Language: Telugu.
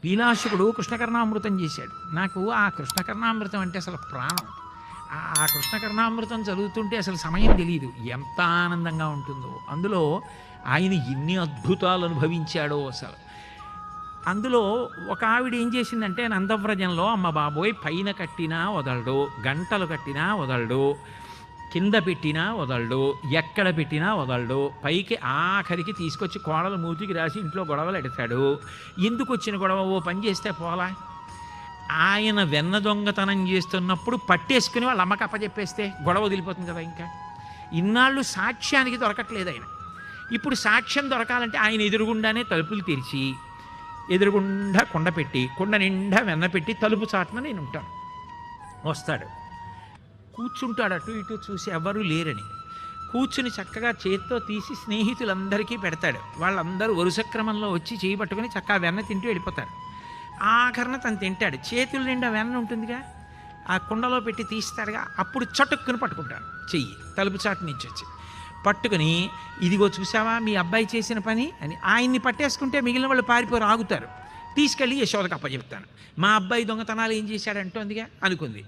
పీలాశకుడు కృష్ణకర్ణామృతం చేశాడు. నాకు ఆ కృష్ణకర్ణామృతం అంటే అసలు ప్రాణం. ఆ కృష్ణకర్ణామృతం చదువుతుంటే అసలు సమయం తెలియదు, ఎంత ఆనందంగా ఉంటుందో. అందులో ఆయన ఎన్ని అద్భుతాలు అనుభవించాడో అసలు. అందులో ఒక ఆవిడ ఏం చేసిందంటే, నందవ్రజంలో అమ్మ బాబోయ్ పైన కట్టినా వదలడు, గంటలు కట్టినా వదలడు, కింద పెట్టినా వదలడు, ఎక్కడ పెట్టినా వదలడు, పైకి ఆఖరికి తీసుకొచ్చి కోడలు మూతికి రాసి ఇంట్లో గొడవలు ఎడతాడు. ఎందుకు వచ్చిన గొడవ? ఓ పని చేస్తే పోలా. ఆయన వెన్న దొంగతనం చేస్తున్నప్పుడు పట్టేసుకుని వాళ్ళ అమ్మకి అప్పచెప్పేస్తే గొడవ వదిలిపోతుంది కదా. ఇంకా ఇన్నాళ్ళు సాక్ష్యానికి దొరకట్లేదు ఆయన. ఇప్పుడు సాక్ష్యం దొరకాలంటే ఆయన ఎదురుగుండానే తలుపులు తెరిచి, ఎదురుగుండా కుండ పెట్టి, కుండ నిండా వెన్న పెట్టి, తలుపు చాటున నేను ఉంటాను. వస్తాడు, కూర్చుంటాడు, అటు ఇటు చూసి ఎవరూ లేరని. కూర్చుని చక్కగా చేత్తో తీసి స్నేహితులందరికీ పెడతాడు. వాళ్ళందరూ వరుస క్రమంలో వచ్చి చేయి పట్టుకుని చక్కగా వెన్న తింటూ వెళ్ళిపోతారు. ఆఖరణ తను తింటాడు. చేతుల నిండా వెన్న ఉంటుందిగా, ఆ కుండలో పెట్టి తీస్తాడుగా, అప్పుడు చటుక్కుని పట్టుకుంటాడు చెయ్యి, తలుపు చాటు నుంచి వచ్చి పట్టుకుని, ఇదిగో చూసావా మీ అబ్బాయి చేసిన పని అని. ఆయన్ని పట్టేసుకుంటే మిగిలిన వాళ్ళు పారిపోయి ఆగుతారు. తీసుకెళ్ళి యశోదకు అప్పచెప్తాను. మా అబ్బాయి దొంగతనాలు ఏం చేశాడంటోందిగా అనుకుంది.